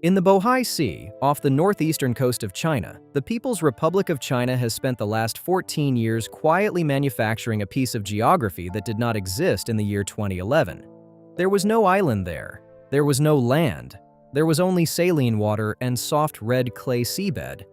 In the Bohai Sea, off the northeastern coast of China, the People's Republic of China has spent the last 14 years quietly manufacturing a piece of geography that did not exist in the year 2011. There was no island there. There was no land. There was only saline water and soft red clay seabed.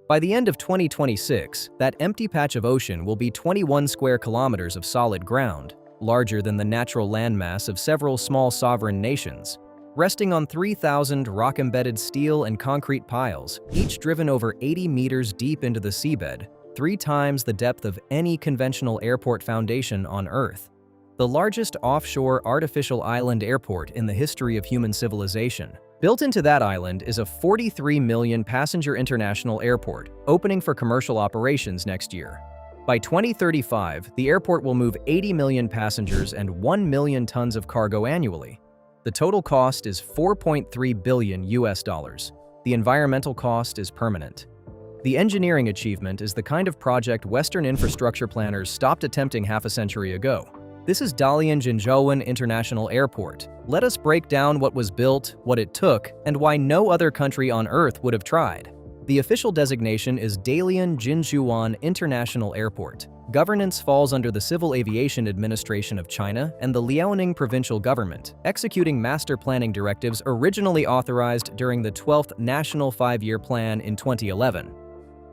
By the end of 2026, that empty patch of ocean will be 21 square kilometers of solid ground, larger than the natural landmass of several small sovereign nations. Resting on 3,000 rock-embedded steel and concrete piles, each driven over 80 meters deep into the seabed, 3 times the depth of any conventional airport foundation on Earth. The largest offshore artificial island airport in the history of human civilization. Built into that island is a 43 million passenger international airport, opening for commercial operations next year. By 2035, the airport will move 80 million passengers and 1 million tons of cargo annually. The total cost is $4.3 billion. The environmental cost is permanent. The engineering achievement is the kind of project Western infrastructure planners stopped attempting half a century ago. This is Dalian Jinzhouwan International Airport. Let us break down what was built, what it took, and why no other country on Earth would have tried. The official designation is Dalian Jinzhouwan International Airport. Governance falls under the Civil Aviation Administration of China and the Liaoning provincial government, executing master planning directives originally authorized during the 12th National Five-Year Plan in 2011.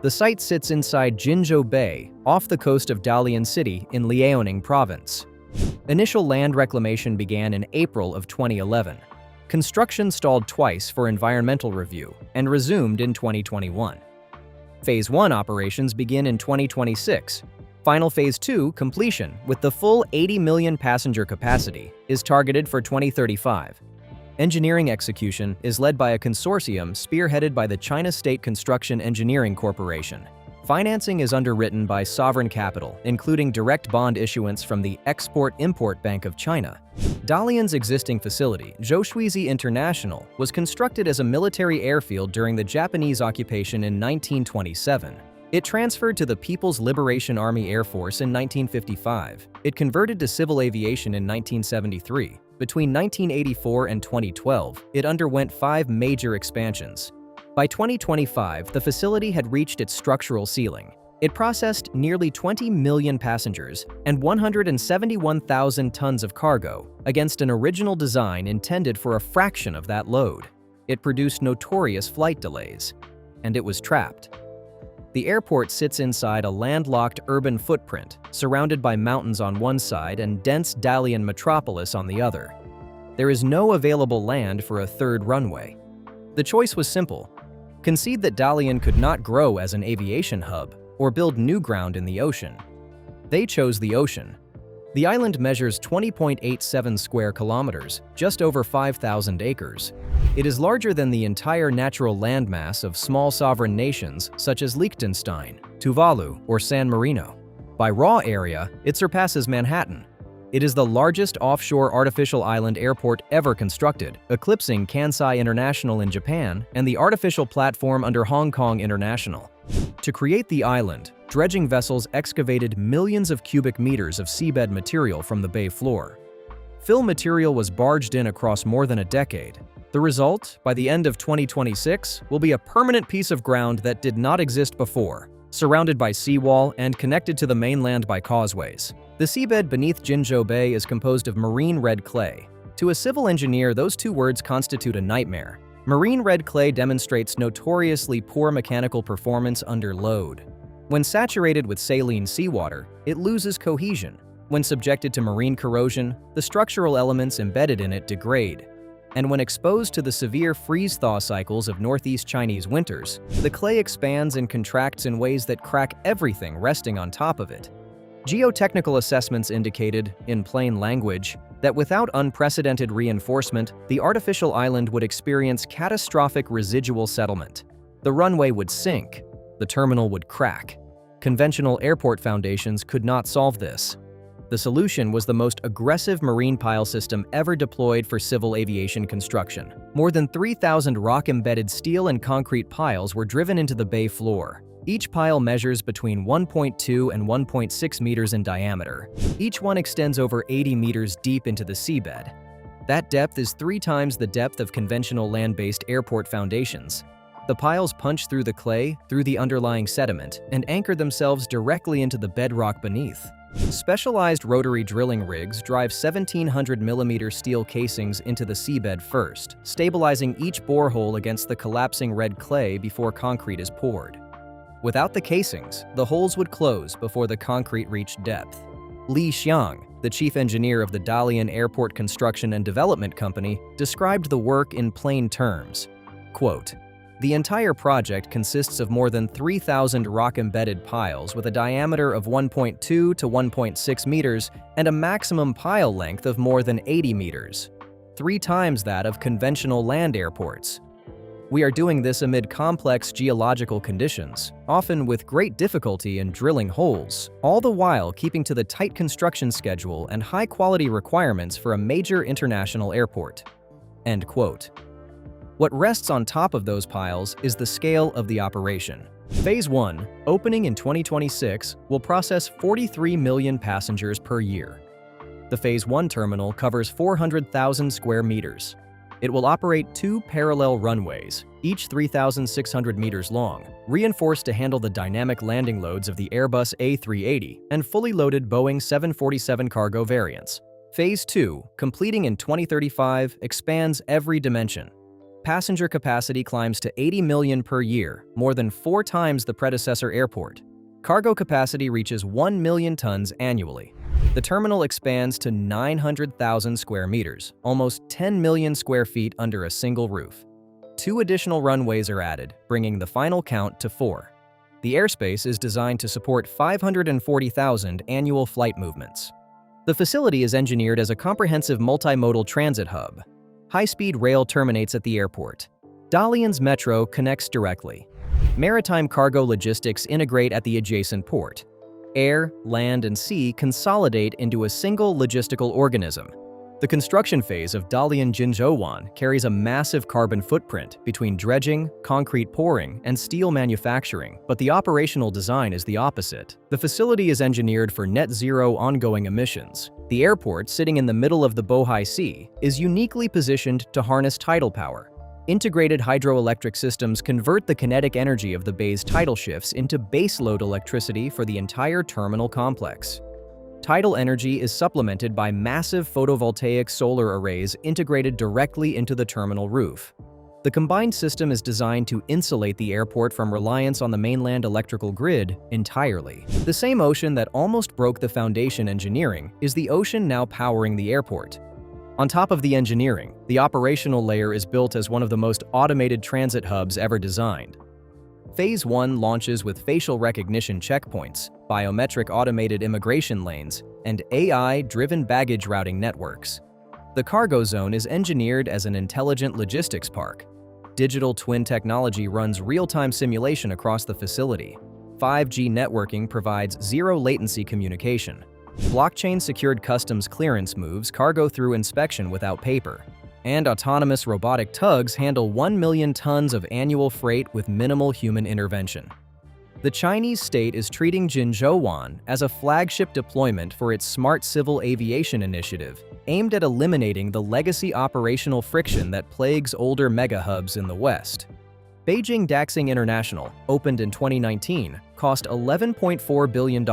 The site sits inside Jinzhou Bay, off the coast of Dalian City in Liaoning Province. Initial land reclamation began in April of 2011. Construction stalled twice for environmental review and resumed in 2021. Phase 1 operations begin in 2026. Final Phase 2 completion, with the full 80 million passenger capacity, is targeted for 2035. Engineering execution is led by a consortium spearheaded by the China State Construction Engineering Corporation. Financing is underwritten by sovereign capital, including direct bond issuance from the Export-Import Bank of China. Dalian's existing facility, Bohai International, was constructed as a military airfield during the Japanese occupation in 1927. It transferred to the People's Liberation Army Air Force in 1955. It converted to civil aviation in 1973. Between 1984 and 2012, it underwent 5 major expansions. By 2025, the facility had reached its structural ceiling. It processed nearly 20 million passengers and 171,000 tons of cargo against an original design intended for a fraction of that load. It produced notorious flight delays, and it was trapped. The airport sits inside a landlocked urban footprint, surrounded by mountains on one side and dense Dalian metropolis on the other. There is no available land for a third runway. The choice was simple. Concede that Dalian could not grow as an aviation hub, or build new ground in the ocean. They chose the ocean. The island measures 20.87 square kilometers, just over 5,000 acres. It is larger than the entire natural landmass of small sovereign nations such as Liechtenstein, Tuvalu, or San Marino. By raw area, it surpasses Manhattan. It is the largest offshore artificial island airport ever constructed, eclipsing Kansai International in Japan and the artificial platform under Hong Kong International. To create the island, dredging vessels excavated millions of cubic meters of seabed material from the bay floor. Fill material was barged in across more than a decade. The result, by the end of 2026, will be a permanent piece of ground that did not exist before, surrounded by seawall and connected to the mainland by causeways. The seabed beneath Jinzhou Bay is composed of marine red clay. To a civil engineer, those two words constitute a nightmare. Marine red clay demonstrates notoriously poor mechanical performance under load. When saturated with saline seawater, it loses cohesion. When subjected to marine corrosion, the structural elements embedded in it degrade. And when exposed to the severe freeze-thaw cycles of northeast Chinese winters, the clay expands and contracts in ways that crack everything resting on top of it. Geotechnical assessments indicated, in plain language, that without unprecedented reinforcement, the artificial island would experience catastrophic residual settlement. The runway would sink. The terminal would crack. Conventional airport foundations could not solve this. The solution was the most aggressive marine pile system ever deployed for civil aviation construction. More than 3,000 rock-embedded steel and concrete piles were driven into the bay floor. Each pile measures between 1.2 and 1.6 meters in diameter. Each one extends over 80 meters deep into the seabed. That depth is 3 times the depth of conventional land-based airport foundations. The piles punch through the clay, through the underlying sediment, and anchor themselves directly into the bedrock beneath. Specialized rotary drilling rigs drive 1,700mm steel casings into the seabed first, stabilizing each borehole against the collapsing red clay before concrete is poured. Without the casings, the holes would close before the concrete reached depth. Li Xiang, the chief engineer of the Dalian Airport Construction and Development Company, described the work in plain terms. Quote, "The entire project consists of more than 3,000 rock-embedded piles with a diameter of 1.2 to 1.6 meters and a maximum pile length of more than 80 meters, 3 times that of conventional land airports. We are doing this amid complex geological conditions, often with great difficulty in drilling holes, all the while keeping to the tight construction schedule and high-quality requirements for a major international airport." End quote. What rests on top of those piles is the scale of the operation. Phase 1, opening in 2026, will process 43 million passengers per year. The Phase 1 terminal covers 400,000 square meters. It will operate 2 parallel runways, each 3,600 meters long, reinforced to handle the dynamic landing loads of the Airbus A380 and fully loaded Boeing 747 cargo variants. Phase 2, completing in 2035, expands every dimension. Passenger capacity climbs to 80 million per year, more than 4 times the predecessor airport. Cargo capacity reaches 1 million tons annually. The terminal expands to 900,000 square meters, almost 10 million square feet under a single roof. 2 additional runways are added, bringing the final count to 4. The airspace is designed to support 540,000 annual flight movements. The facility is engineered as a comprehensive multimodal transit hub. High-speed rail terminates at the airport. Dalian's metro connects directly. Maritime cargo logistics integrate at the adjacent port. Air, land, and sea consolidate into a single logistical organism. The construction phase of Dalian Jinzhouwan carries a massive carbon footprint between dredging, concrete pouring, and steel manufacturing, but the operational design is the opposite. The facility is engineered for net zero ongoing emissions. The airport, sitting in the middle of the Bohai Sea, is uniquely positioned to harness tidal power. Integrated hydroelectric systems convert the kinetic energy of the bay's tidal shifts into baseload electricity for the entire terminal complex. Tidal energy is supplemented by massive photovoltaic solar arrays integrated directly into the terminal roof. The combined system is designed to insulate the airport from reliance on the mainland electrical grid entirely. The same ocean that almost broke the foundation engineering is the ocean now powering the airport. On top of the engineering, the operational layer is built as one of the most automated transit hubs ever designed. Phase 1 launches with facial recognition checkpoints, biometric automated immigration lanes, and AI-driven baggage routing networks. The cargo zone is engineered as an intelligent logistics park. Digital twin technology runs real-time simulation across the facility. 5G networking provides zero-latency communication. Blockchain-secured customs clearance moves cargo through inspection without paper. And autonomous robotic tugs handle 1 million tons of annual freight with minimal human intervention. The Chinese state is treating Jinzhouwan as a flagship deployment for its Smart Civil Aviation initiative, aimed at eliminating the legacy operational friction that plagues older mega-hubs in the West. Beijing Daxing International, opened in 2019, cost $11.4 billion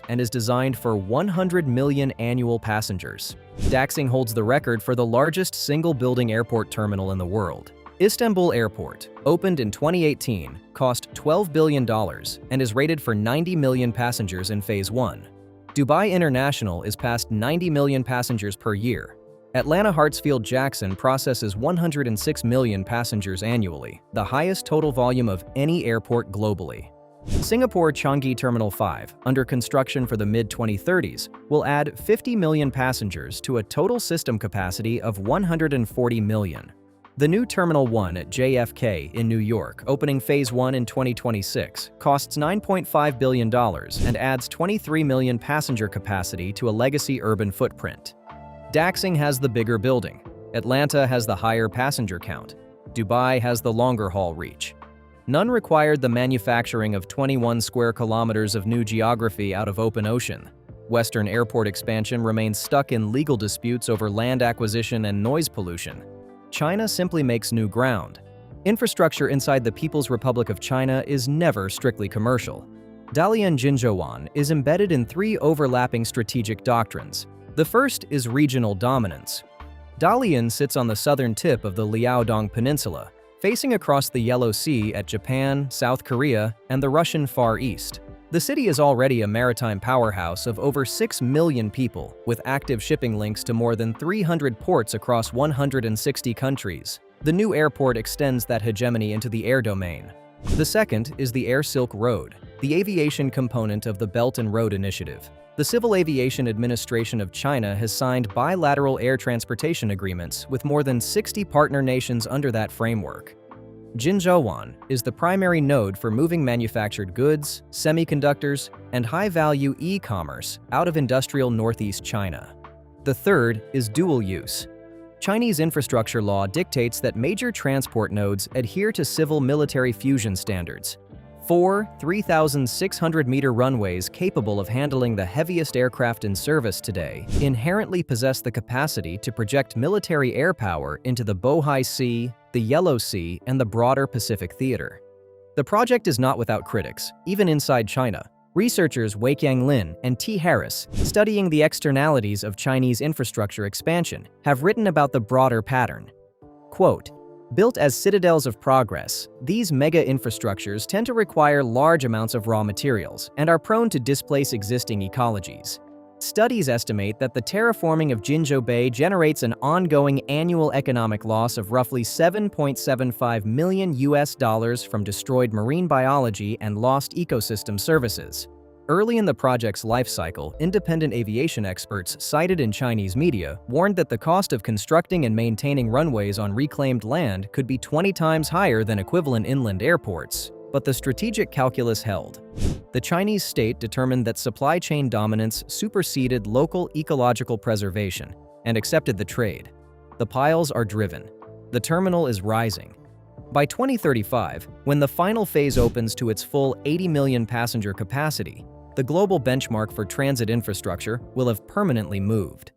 and is designed for 100 million annual passengers. Daxing holds the record for the largest single-building airport terminal in the world. Istanbul Airport, opened in 2018, cost $12 billion and is rated for 90 million passengers in Phase 1. Dubai International is past 90 million passengers per year. Atlanta Hartsfield-Jackson processes 106 million passengers annually, the highest total volume of any airport globally. Singapore Changi Terminal 5, under construction for the mid-2030s, will add 50 million passengers to a total system capacity of 140 million. The new Terminal 1 at JFK in New York, opening Phase 1 in 2026, costs $9.5 billion and adds 23 million passenger capacity to a legacy urban footprint. Daxing has the bigger building. Atlanta has the higher passenger count. Dubai has the longer haul reach. None required the manufacturing of 21 square kilometers of new geography out of open ocean. Western airport expansion remains stuck in legal disputes over land acquisition and noise pollution. China simply makes new ground. Infrastructure inside the People's Republic of China is never strictly commercial. Dalian Jinzhouwan is embedded in three overlapping strategic doctrines. The first is regional dominance. Dalian sits on the southern tip of the Liaodong Peninsula, facing across the Yellow Sea at Japan, South Korea, and the Russian Far East. The city is already a maritime powerhouse of over 6 million people, with active shipping links to more than 300 ports across 160 countries. The new airport extends that hegemony into the air domain. The second is the Air Silk Road, the aviation component of the Belt and Road Initiative. The Civil Aviation Administration of China has signed bilateral air transportation agreements with more than 60 partner nations under that framework. Jinzhouwan is the primary node for moving manufactured goods, semiconductors, and high-value e-commerce out of industrial northeast China. The third is dual use. Chinese infrastructure law dictates that major transport nodes adhere to civil-military fusion standards. 4 3,600-meter runways capable of handling the heaviest aircraft in service today inherently possess the capacity to project military air power into the Bohai Sea, the Yellow Sea, and the broader Pacific theater. The project is not without critics, even inside China. Researchers Weiqiang Lin and T. Harris, studying the externalities of Chinese infrastructure expansion, have written about the broader pattern. Quote, "Built as citadels of progress, these mega-infrastructures tend to require large amounts of raw materials and are prone to displace existing ecologies. Studies estimate that the terraforming of Jinzhou Bay generates an ongoing annual economic loss of roughly $7.75 million from destroyed marine biology and lost ecosystem services." Early in the project's life cycle, independent aviation experts cited in Chinese media warned that the cost of constructing and maintaining runways on reclaimed land could be 20 times higher than equivalent inland airports. But the strategic calculus held. The Chinese state determined that supply chain dominance superseded local ecological preservation and accepted the trade. The piles are driven. The terminal is rising. By 2035, when the final phase opens to its full 80 million passenger capacity, the global benchmark for transit infrastructure will have permanently moved.